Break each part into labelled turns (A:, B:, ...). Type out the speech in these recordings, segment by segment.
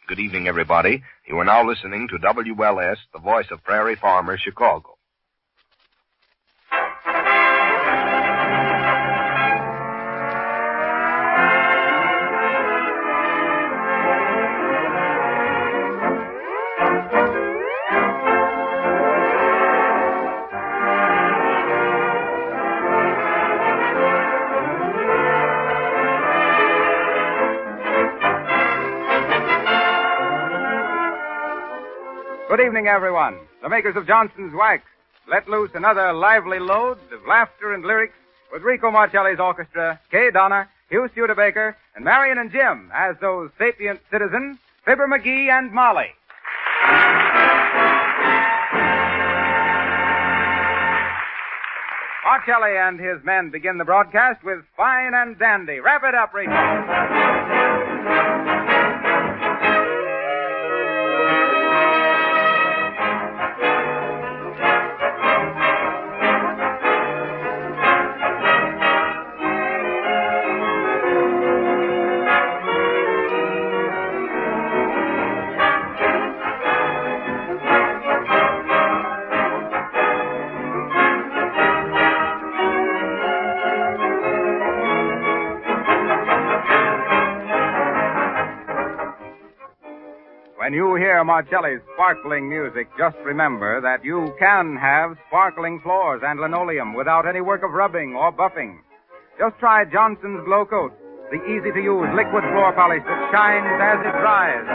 A: Good evening, everybody. You are now listening to WLS, the voice of Prairie Farmers, Chicago.
B: Good evening, everyone. The makers of Johnson's Wax let loose another lively load of laughter and lyrics with Rico Marcelli's orchestra, Kay Donner, Hugh Studebaker, and Marion and Jim as those sapient citizens, Fibber, McGee, and Molly. Marcelli and his men begin the broadcast with Fine and Dandy. Wrap it up, Rico. When you hear Marcelli's sparkling music, just remember that you can have sparkling floors and linoleum without any work of rubbing or buffing. Just try Johnson's Glow Coat, the easy-to-use liquid floor polish that shines as it dries.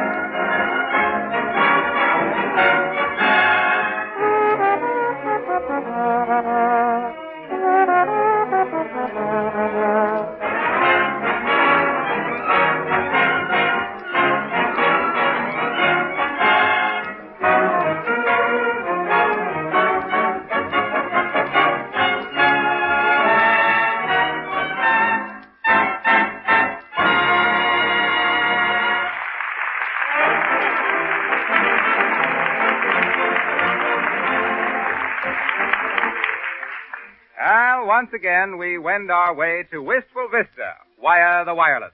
B: Once again, we wend our way to Wistful Vista via the wireless.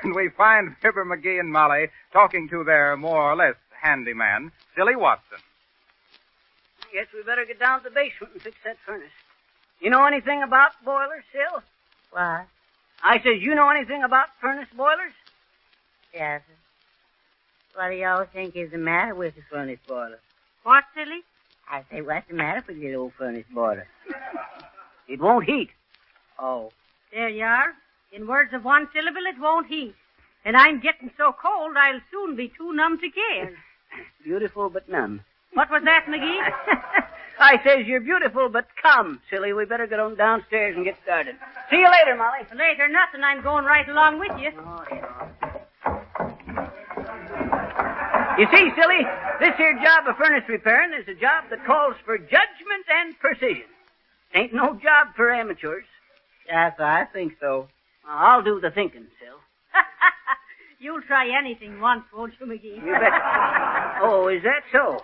B: And we find Fibber, McGee, and Molly talking to their more or less handyman, Silly Watson.
C: I guess we better get down to the basement and fix that furnace. You know anything about boilers, Sil?
D: What?
C: I says, you know anything about furnace boilers?
D: Yes, sir. What do you all think is the matter with the furnace boiler?
C: What, Silly?
D: I say, what's the matter with the old furnace boiler?
C: It won't heat.
D: Oh.
E: There you are. In words of one syllable, it won't heat. And I'm getting so cold, I'll soon be too numb to care.
C: Beautiful but numb.
E: What was that, McGee?
C: I says you're beautiful, but come, Silly. We better get on downstairs and get started. See you later, Molly.
E: Later, nothing. I'm going right along with you.
C: Oh, sure. You see, Silly, this here job of furnace repairing is a job that calls for judgment and precision. Ain't no job for amateurs.
D: Yes, I think so.
C: I'll do the thinking, Sil.
E: You'll try anything once, won't you, McGee?
C: You bet. Oh, is that so?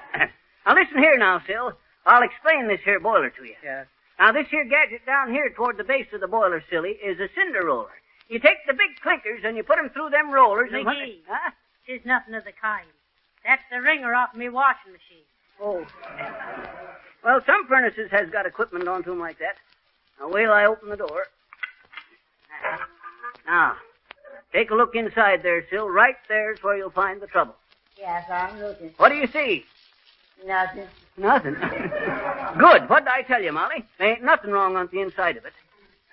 C: Now, listen here now, Sil. I'll explain this here boiler to you.
D: Yes.
C: Now, this here gadget down here toward the base of the boiler, Silly, is a cinder roller. You take the big clinkers and you put them through them rollers.
E: McGee,
C: Huh?
E: 'tis nothing of the kind. That's the wringer off me washing machine.
C: Oh. Well, some furnaces has got equipment onto them like that. Now, wait till I open the door. Now, take a look inside there, Sil. Right there's where you'll find the trouble.
D: Yes, I'm looking.
C: What do you see?
D: Nothing.
C: Nothing. Good. What'd I tell you, Molly? There ain't nothing wrong on the inside of it.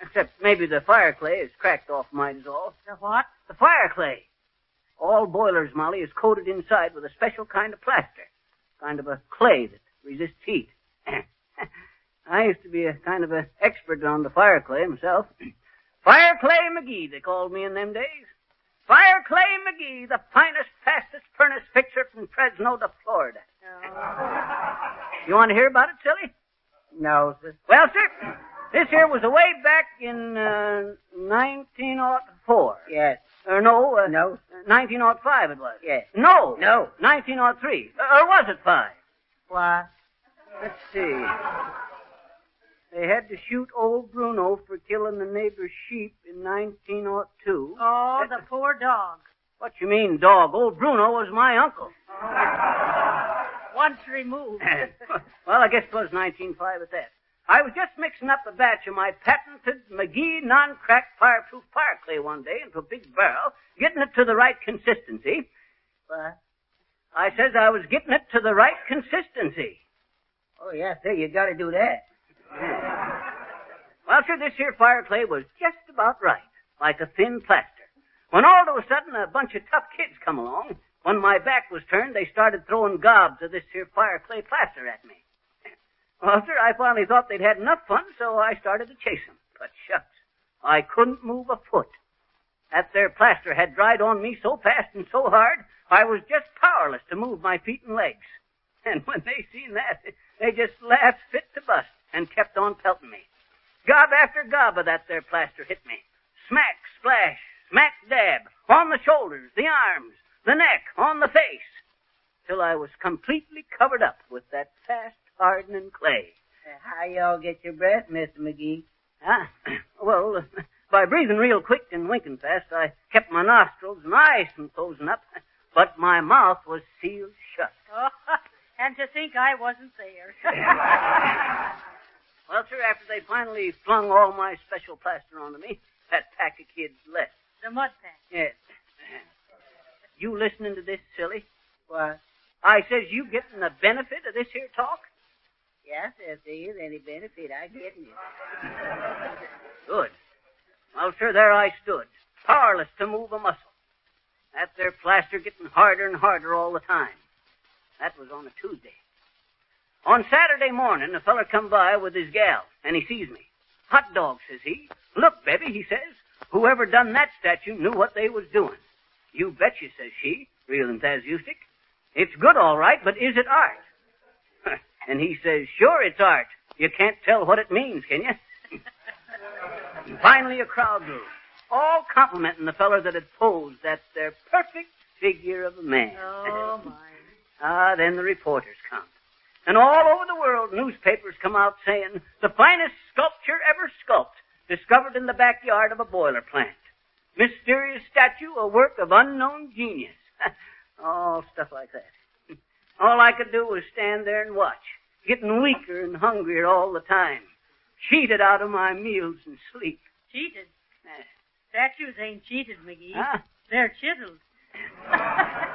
C: Except maybe the fire clay is cracked off might is all.
E: The what?
C: The fire clay. All boilers, Molly, is coated inside with a special kind of plaster. Kind of a clay that resists heat. I used to be a kind of an expert on the fire clay myself. Fire Clay McGee, they called me in them days. Fire Clay McGee, the finest, fastest furnace fixer from Fresno to Florida. You want to hear about it, Silly?
D: No, sir.
C: Well, sir, this here was way back in 1904.
D: Yes.
C: No.
D: No.
C: 1905 it was.
D: Yes.
C: No.
D: No.
C: 1903. Or was it 5?
D: Why?
C: Let's see. They had to shoot old Bruno for killing the neighbor's sheep in 1902.
E: Oh, the poor dog.
C: What you mean, dog? Old Bruno was my uncle.
E: Once removed.
C: Well, I guess it was 1905 at that. I was just mixing up a batch of my patented McGee non-crack fireproof fire clay one day into a big barrel, getting it to the right consistency.
D: What?
C: I says I was getting it to the right consistency.
D: Oh, yeah, sir, you gotta do that.
C: Well, sir, this here fire clay was just about right, like a thin plaster. When all of a sudden a bunch of tough kids come along, when my back was turned, they started throwing gobs of this here fire clay plaster at me. Well, sir, I finally thought they'd had enough fun, so I started to chase them. But shucks, I couldn't move a foot. That there plaster had dried on me so fast and so hard, I was just powerless to move my feet and legs. And when they seen that, they just laughed fit to bust and kept on pelting me. Gob after gob of that there plaster hit me. Smack, splash, smack, dab, on the shoulders, the arms, the neck, on the face, till I was completely covered up with that fast hardening clay.
D: How y'all get your breath, Mr. McGee?
C: Well, by breathing real quick and winking fast, I kept my nostrils and eyes from closing up, but my mouth was sealed shut.
E: Oh, and to think I wasn't there.
C: Well, sir, after they finally flung all my special plaster onto me, that pack of kids left.
E: The mud pack.
C: Yes. You listening to this, silly?
D: What?
C: I says you getting the benefit of this here talk?
D: Yes, sir, if there is any benefit, I get it.
C: Good. Well, sir, there I stood, powerless to move a muscle. That there plaster getting harder and harder all the time. That was on a Tuesday. On Saturday morning, a feller come by with his gal, and he sees me. Hot dog, says he. Look, Bebby, he says, whoever done that statue knew what they was doing. You betcha, says she, real enthusiastic. It's good, all right, but is it art? And he says, sure, it's art. You can't tell what it means, can you? Finally, a crowd grew, all complimenting the feller that had posed that there perfect figure of a man.
E: Oh,
C: my. Then the reporters come. And all over the world, newspapers come out saying, the finest sculpture ever sculpted, discovered in the backyard of a boiler plant. Mysterious statue, a work of unknown genius. All stuff like that. All I could do was stand there and watch, getting weaker and hungrier all the time, cheated out of my meals and sleep.
E: Cheated? Statues ain't cheated, McGee.
C: Huh?
E: They're chiseled.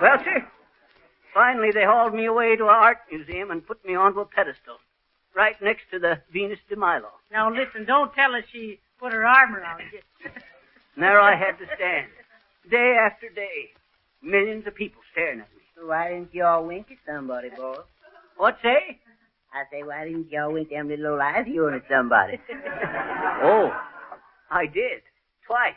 C: Well, sir, finally they hauled me away to an art museum and put me onto a pedestal, right next to the Venus de Milo.
E: Now, listen, don't tell us she put her arm around you.
C: And there I had to stand, day after day, millions of people staring at me.
D: So why didn't y'all wink at somebody, boy?
C: What say?
D: I say, why didn't y'all wink them little eyes of yours at somebody?
C: Oh, I did. Twice.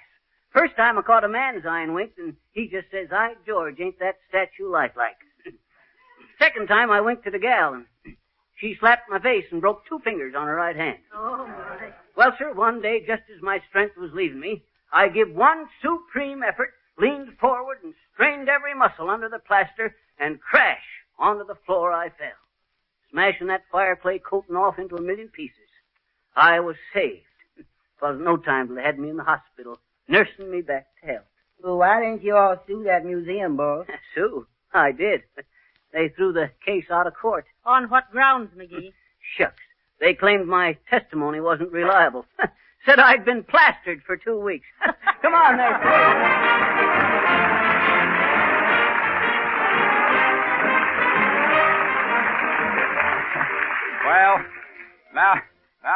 C: First time I caught a man's eye and winked, and he just says, George, ain't that statue lifelike? Second time I winked at a gal, and she slapped my face and broke 2 fingers on her right hand.
E: Oh, my.
C: Well, sir, one day, just as my strength was leaving me, I give one supreme effort, leaned forward and strained every muscle under the plaster, and crash onto the floor I fell, smashing that fire clay coating off into a million pieces. I was saved. It was no time till they had me in the hospital, nursing me back to health.
D: Well, why didn't you all sue that museum, boy?
C: Sue, I did. They threw the case out of court.
E: On what grounds, McGee?
C: Shucks. They claimed my testimony wasn't reliable. Said I'd been plastered for 2 weeks. Come on there,
B: Well, now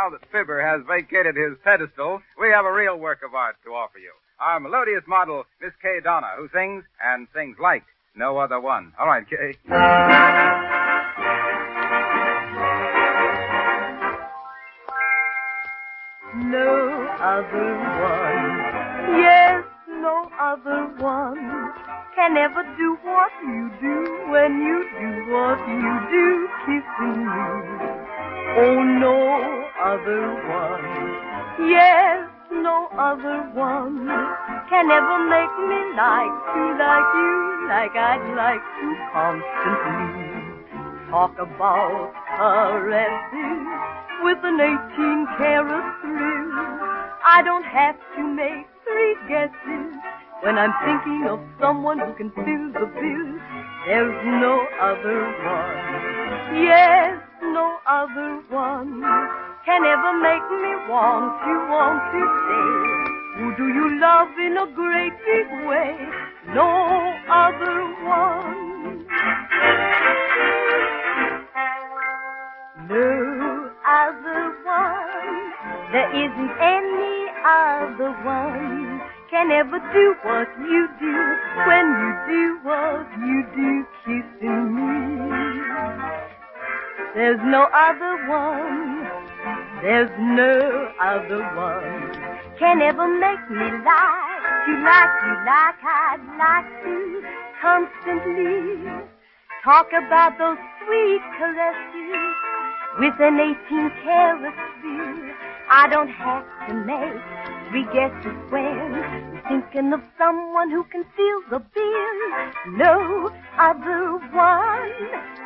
B: that Fibber has vacated his pedestal, we have a real work of art to offer you. Our melodious model, Miss Kay Donna, who sings, and sings like no other one. All right, Kay.
F: No other one, yes, no other one can ever do what you do when you do what you do, kissing me. Oh, no other one, yes, no other one can ever make me like you like I'd like to constantly. Talk about caresses with an 18-karat thrill. I don't have to make 3 guesses. When I'm thinking of someone who can fill the bill, there's no other one. Yes, no other one can ever make me want to say, who do you love in a great big way? No other one. No other one. There isn't any other one can ever do what you do when you do what you do, kissing me. There's no other one. There's no other one can ever make me like you like I'd like to constantly talk about those sweet caresses with an 18-karat feel. I don't have to make 3 guesses when I'm thinking of someone who can feel the bill. No other one.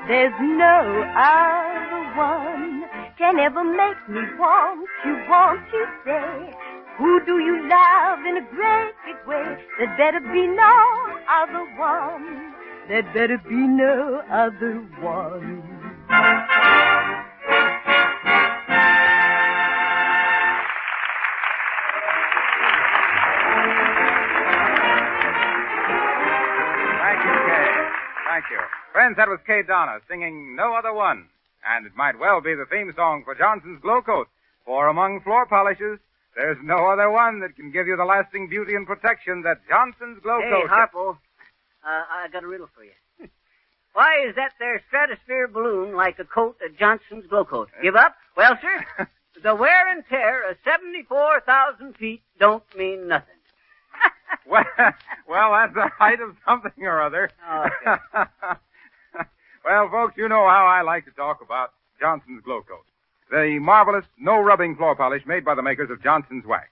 F: There's no other one can ever make me want to say, who do you love in a great big way? There'd better be no other one. There'd better be no other one.
B: Thank you. Friends, that was Kay Donna singing No Other One. And it might well be the theme song for Johnson's Glow Coat. For among floor polishes, there's no other one that can give you the lasting beauty and protection that Johnson's Glow Coat.
C: Hey, Harpo, I got a riddle for you. Why is that there stratosphere balloon like a coat of Johnson's Glow Coat? Give up? Well, sir, the wear and tear of 74,000 feet don't mean nothing.
B: well, that's the height of something or other.
C: Okay.
B: Well, folks, you know how I like to talk about Johnson's Glow Coat, the marvelous no-rubbing floor polish made by the makers of Johnson's Wax.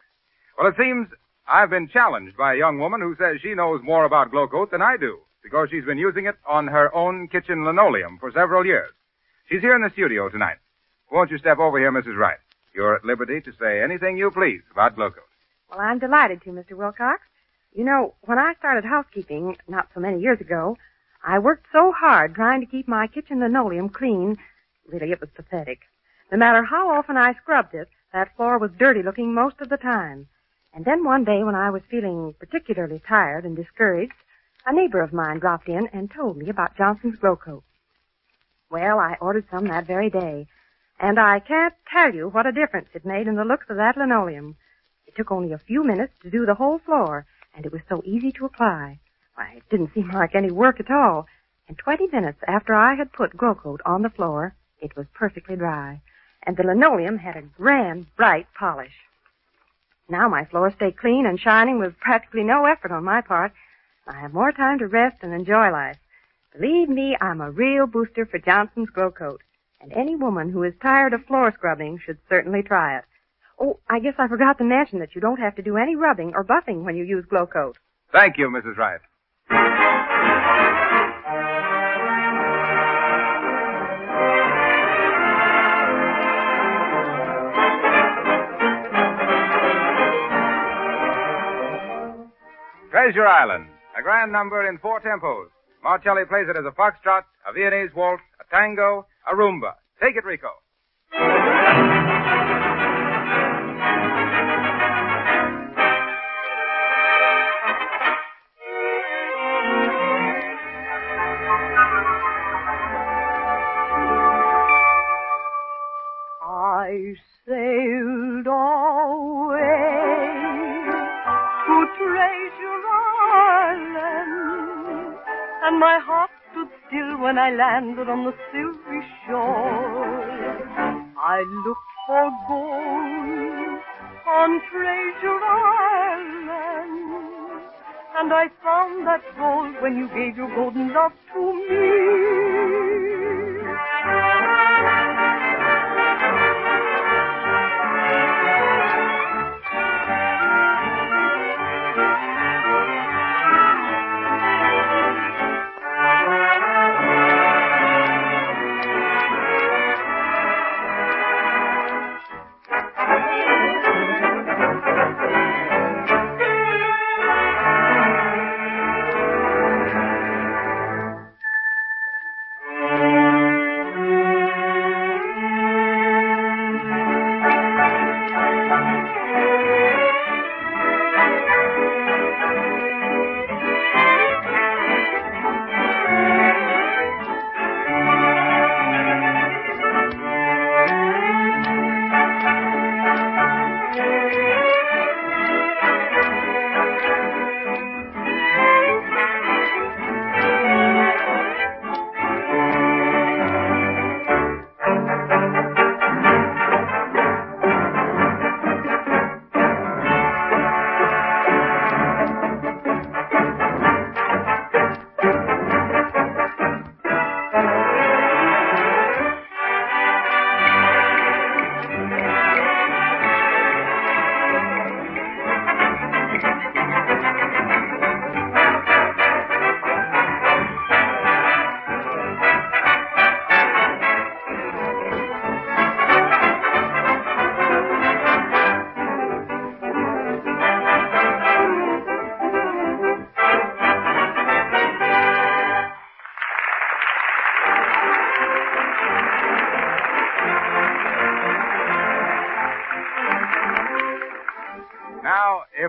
B: Well, it seems I've been challenged by a young woman who says she knows more about Glow Coat than I do, because she's been using it on her own kitchen linoleum for several years. She's here in the studio tonight. Won't you step over here, Mrs. Wright? You're at liberty to say anything you please about Glow Coat.
G: Well, I'm delighted to, Mr. Wilcox. You know, when I started housekeeping not so many years ago, I worked so hard trying to keep my kitchen linoleum clean. Really, it was pathetic. No matter how often I scrubbed it, that floor was dirty looking most of the time. And then one day when I was feeling particularly tired and discouraged, a neighbor of mine dropped in and told me about Johnson's Glow Coat. Well, I ordered some that very day, and I can't tell you what a difference it made in the looks of that linoleum. It took only a few minutes to do the whole floor, and it was so easy to apply. Why, it didn't seem like any work at all. And 20 minutes after I had put Glow Coat on the floor, it was perfectly dry, and the linoleum had a grand, bright polish. Now my floors stay clean and shining with practically no effort on my part. I have more time to rest and enjoy life. Believe me, I'm a real booster for Johnson's Glow Coat, and any woman who is tired of floor scrubbing should certainly try it. Oh, I guess I forgot to mention that you don't have to do any rubbing or buffing when you use Glow Coat.
B: Thank you, Mrs. Wright. Treasure Island, a grand number in 4 tempos. Marcelli plays it as a foxtrot, a Viennese waltz, a tango, a rumba. Take it, Rico.
F: I sailed away to Treasure Island, and my heart stood still when I landed on the silvery shore. I looked for gold on Treasure Island, and I found that gold when you gave your golden love to me.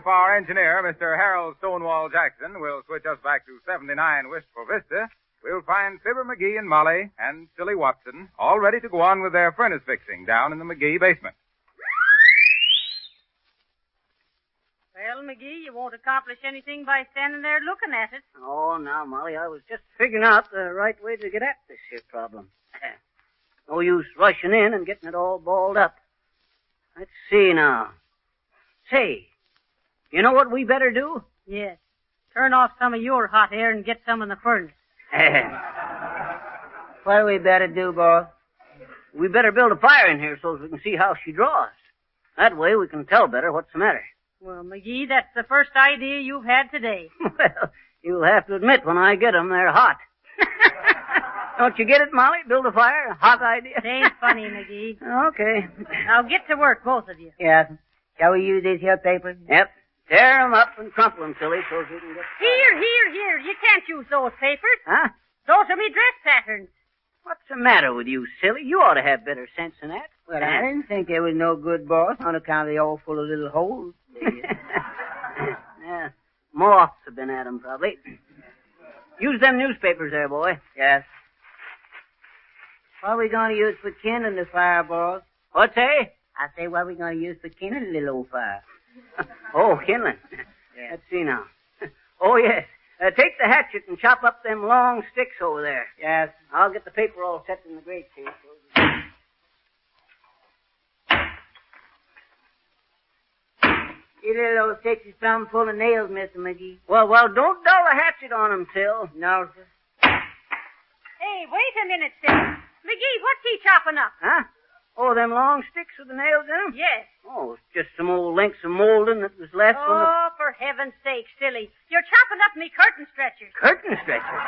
B: if our engineer, Mr. Harold Stonewall Jackson, will switch us back to 79 Wistful Vista, we'll find Fibber, McGee, and Molly, and Silly Watson, all ready to go on with their furnace fixing down in the McGee basement.
E: Well, McGee, you won't accomplish anything by standing there looking at it.
C: Oh, now, Molly, I was just figuring out the right way to get at this here problem. No use rushing in and getting it all balled up. Let's see now. Say, you know what we better do?
E: Yes. Turn off some of your hot air and get some in the furnace.
C: What do we better do, boss? We better build a fire in here so we can see how she draws. That way we can tell better what's the matter.
E: Well, McGee, that's the first idea you've had today.
C: Well, you'll have to admit when I get them, they're hot. Don't you get it, Molly? Build a fire? A hot idea?
E: It ain't funny, McGee.
C: Okay.
E: Now get to work, both of you.
C: Yeah. Shall we use these here papers? Yep. Tear them up and crumple them, silly, so we can get...
E: Here. You can't use those papers.
C: Huh?
E: Those are me dress patterns.
C: What's the matter with you, silly? You ought to have better sense than that.
H: Well, I didn't think they was no good, boss, on account of they all full of little holes.
C: Yeah. Moths have been at 'em, probably. Use them newspapers there, boy.
H: Yes. What are we going to use for kindling the fire, boss?
C: What's that?
H: I say, what are we going to use for kindling the little old fire?
C: Oh, kindling.
H: Yeah.
C: Let's see now. Oh, yes. Take the hatchet and chop up them long sticks over there.
H: Yes.
C: I'll get the paper all set in the grate here.
H: You little old sticks is plumb full of nails, Mr. McGee.
C: Well, don't dull the hatchet on 'em, Till.
H: No, sir.
E: Hey, wait a minute, Sid. McGee, what's he chopping up?
C: Huh? Oh, them long sticks with the nails in 'em?
E: Yes.
C: Oh, it's just some old lengths of molding that was left from the...
E: Oh, for heaven's sake, silly. You're chopping up me curtain stretchers.
C: Curtain stretchers.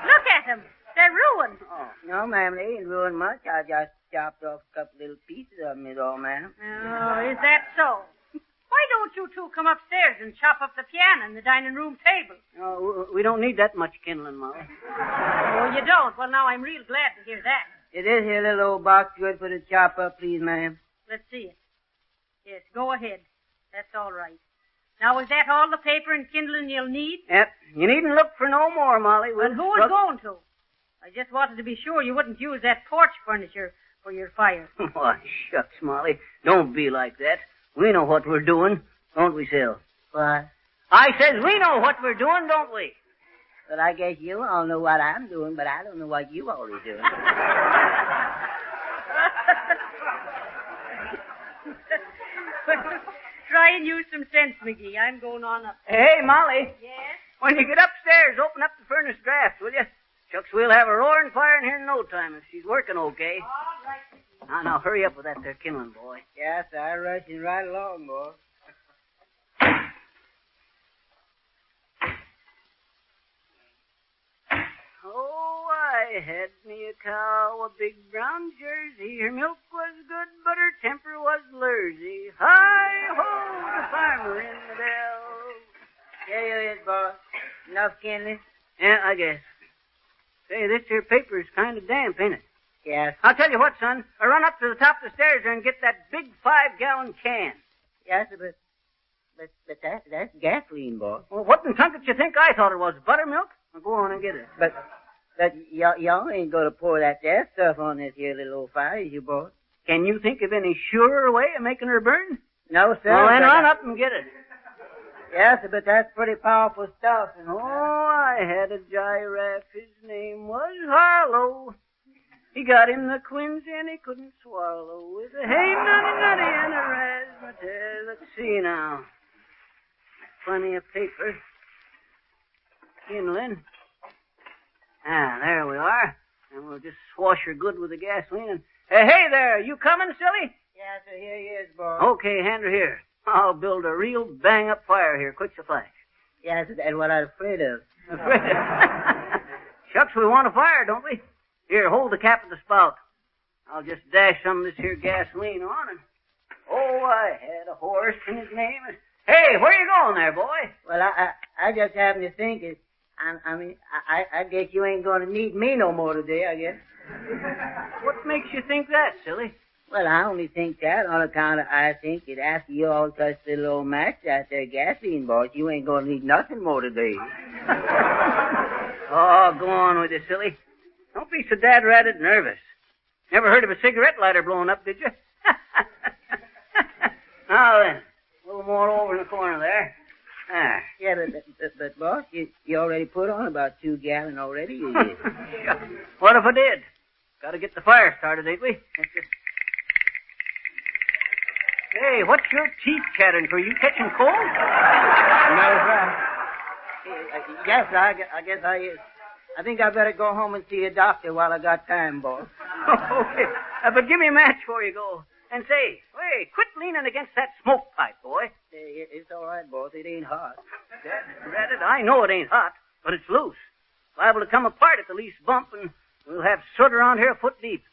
E: Look at them. They're ruined.
C: Oh.
H: No, ma'am, they ain't ruined much. I just chopped off a couple little pieces of them, is all, ma'am.
E: Oh, is that so? Why don't you two come upstairs and chop up the piano and the dining room table?
C: Oh, we don't need that much kindling, Molly.
E: Oh, you don't? Well, now I'm real glad to hear that.
H: Is this here little old box good for the chop up, please, ma'am?
E: Let's see it. Yes, go ahead. That's all right. Now, is that all the paper and kindling you'll need?
C: Yep. You needn't look for no more, Molly.
E: Well, who is going to? I just wanted to be sure you wouldn't use that porch furniture for your fire.
C: Why, shucks, Molly. Don't be like that. We know what we're doing, don't we, Sil?
H: What?
C: I says we know what we're doing, don't we?
H: Well, I guess you all know what I'm doing, but I don't know what you all are doing.
E: Try and use some sense, McGee. I'm going on up.
C: Hey, Molly.
E: Yes?
C: When you get upstairs, open up the furnace draft, will you? Shucks, we'll have a roaring fire in here in no time if she's working okay.
E: All right.
C: Now, hurry up with that there kindling, boy.
H: Yes, I'm rushing right along, boss.
C: Oh, I had me a cow, a big brown jersey. Her milk was good, but her temper was lursy. Hi-ho, the farmer in the dell.
H: There you is, boss. Enough kindling?
C: Yeah, I guess. Say, this here paper's kind of damp, ain't it?
H: Yes.
C: I'll tell you what, son. I run up to the top of the stairs there and get that big 5-gallon can.
H: Yes, but that's gasoline, boss.
C: Well, what in tunket you think I thought it was? Buttermilk? Well, go on and get it.
H: But y'all ain't gonna pour that there stuff on this here little old fire, is you, boss?
C: Can you think of any surer way of making her burn?
H: No, sir.
C: Well, then run up and get it.
H: Yes, but that's pretty powerful stuff. And
C: Oh, I had a giraffe. His name was Harlow. He got in the quinsy and he couldn't swallow. With a hey nutty and a razzmatazz. Let's see now. Plenty of paper. Kindling. Ah, there we are. And we'll just swash her good with the gasoline. And hey there, you coming, silly?
H: yes, sir, here he is, boss.
C: Okay, hand her here. I'll build a real bang-up fire here, quick as a flash.
H: Yes, that's what I'm afraid of.
C: Shucks, we want a fire, don't we? Here, hold the cap of the spout. I'll just dash some of this here gasoline on and... Oh, I had a horse and his name is... Hey, where you going there, boy?
H: Well, I just happen to think it. I guess you ain't gonna need me no more today, I guess.
C: What makes you think that, silly?
H: Well, I only think that on account of I think that after you all touch the little old match out there, gasoline, boss, you ain't gonna need nothing more today. Oh, go on with it, silly. Don't be so dad-ratted nervous. Never heard of a cigarette lighter blowing up, did you? Now then, a little more over in the corner there. Yeah, but boss, you already put on about 2 gallons already. What if I did? Gotta get the fire started, ain't we? Hey, what's your teeth chattering for? You catching cold? No, sir. Yes, I guess I is. I think I better go home and see a doctor while I got time, boss. Okay. But give me a match before you go. And say, wait, quit leaning against that smoke pipe, boy. It's all right, boss. It ain't hot. Dad, I know it ain't hot, but it's loose. Liable to come apart at the least bump, and we'll have soot around here a foot deep.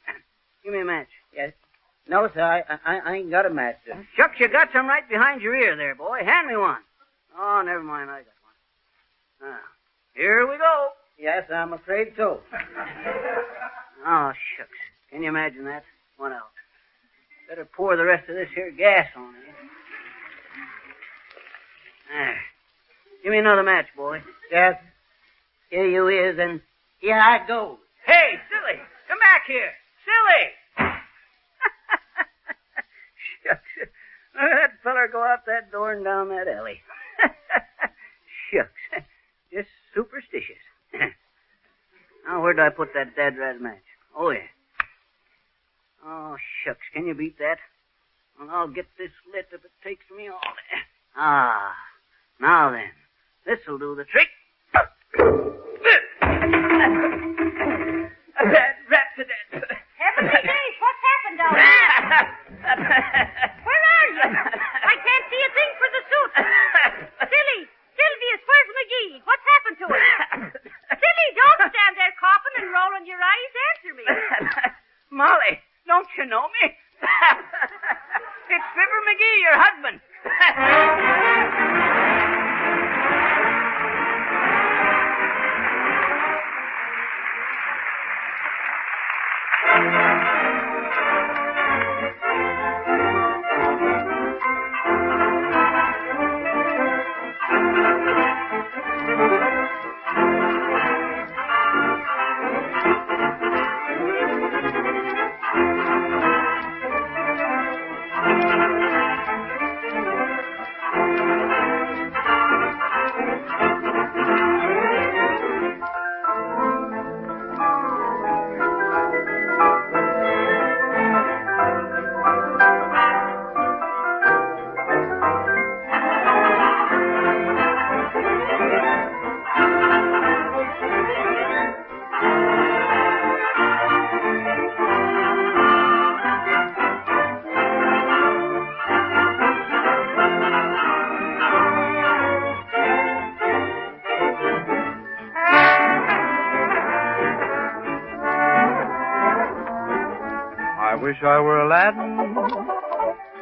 H: Give me a match. Yes. No, sir, I ain't got a match, sir. Shucks, you got some right behind your ear there, boy. Hand me one. Oh, never mind, I got one. Now, here we go. Yes, I'm afraid so. Oh, shucks. Can you imagine that? One out. Better pour the rest of this here gas on it. There. Give me another match, boy. Yes. Here you is, and here I go. Hey, silly! Come back here! Silly! Shucks. Look at that feller go out that door and down that alley. Shucks. Just superstitious. Now, where did I put that dad-rat match? Oh, yeah. Oh, shucks. Can you beat that? Well, I'll get this lit if it takes me all day. Ah. Now then. This'll do the trick. Rat to death.
E: Heavenly days, what's happened down there? Where are you? I can't see a thing for the suit. Silly, Sylvius, where's McGee? What's happened to him? Silly, don't stand there coughing and rolling your eyes. Answer me.
H: Molly, don't you know me? It's Fibber McGee, your husband.
I: Wish I were Aladdin,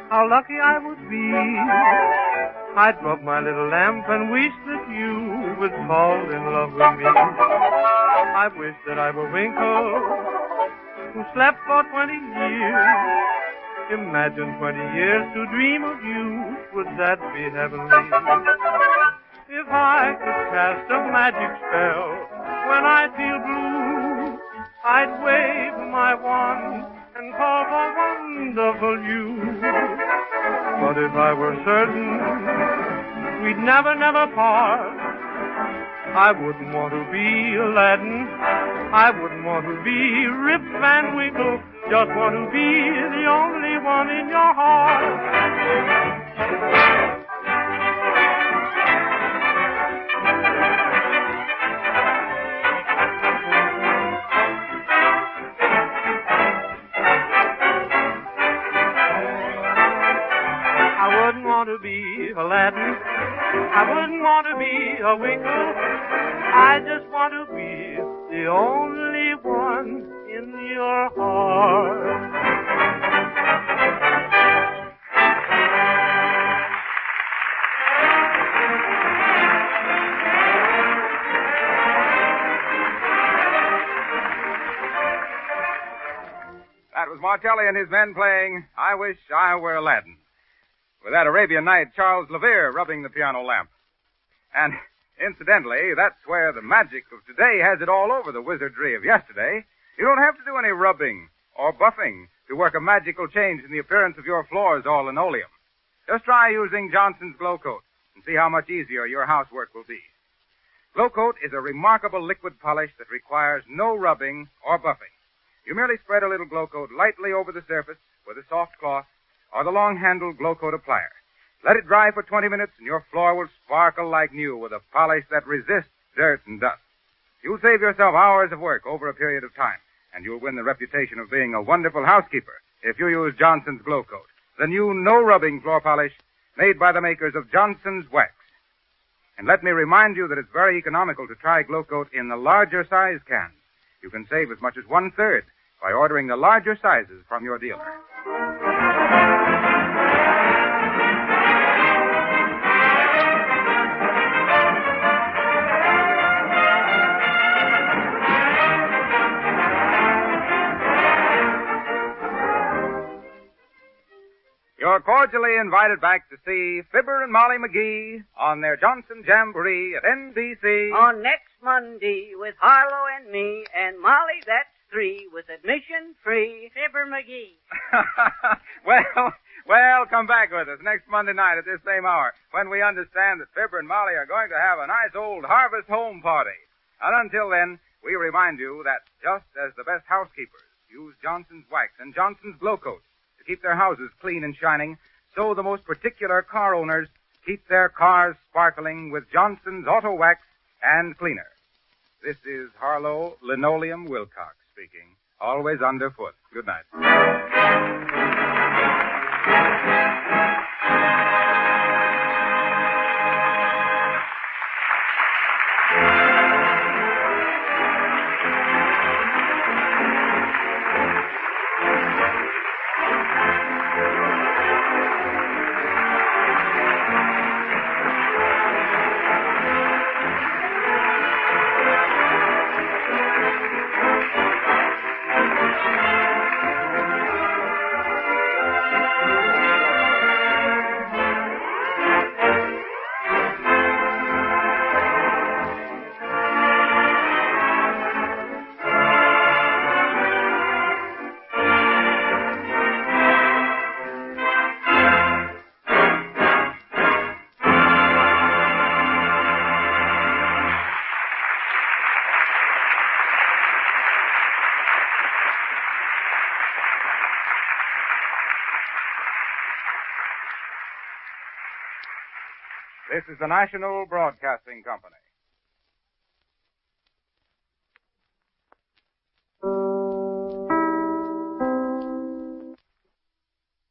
I: how lucky I would be. I'd rub my little lamp and wish that you would fall in love with me. I wish that I were Winkle, who slept for 20 years. Imagine 20 years to dream of you, would that be heavenly? If I could cast a magic spell when I feel blue, I'd wave my wand and call for wonderful you. But if I were certain we'd never, never part, I wouldn't want to be Aladdin. I wouldn't want to be Rip Van Winkle. Just want to be the only one in your heart. To be Aladdin, I wouldn't want to be a Winkle. I just want to be the only one in your heart.
B: That was Martelli and his men playing I Wish I Were Aladdin. With that Arabian Night, Charles Levere rubbing the piano lamp. And incidentally, that's where the magic of today has it all over the wizardry of yesterday. You don't have to do any rubbing or buffing to work a magical change in the appearance of your floors or linoleum. Just try using Johnson's Glow Coat and see how much easier your housework will be. Glow Coat is a remarkable liquid polish that requires no rubbing or buffing. You merely spread a little Glow Coat lightly over the surface with a soft cloth or the long-handled Glow Coat applier. Let it dry for 20 minutes and your floor will sparkle like new with a polish that resists dirt and dust. You'll save yourself hours of work over a period of time, and you'll win the reputation of being a wonderful housekeeper if you use Johnson's Glow Coat, the new no-rubbing floor polish made by the makers of Johnson's Wax. And let me remind you that it's very economical to try Glow Coat in the larger size cans. You can save as much as 1/3 by ordering the larger sizes from your dealer. You're cordially invited back to see Fibber and Molly McGee on their Johnson Jamboree at NBC.
C: On next Monday with Harlow and me and Molly, that's 3, with admission free.
E: Fibber McGee.
B: Well, come back with us next Monday night at this same hour when we understand that Fibber and Molly are going to have a nice old harvest home party. And until then, we remind you that just as the best housekeepers use Johnson's Wax and Johnson's Glow Coat to keep their houses clean and shining, so the most particular car owners keep their cars sparkling with Johnson's Auto Wax and Cleaner. This is Harlow Linoleum Wilcox speaking, always underfoot. Good night. This is the National Broadcasting Company.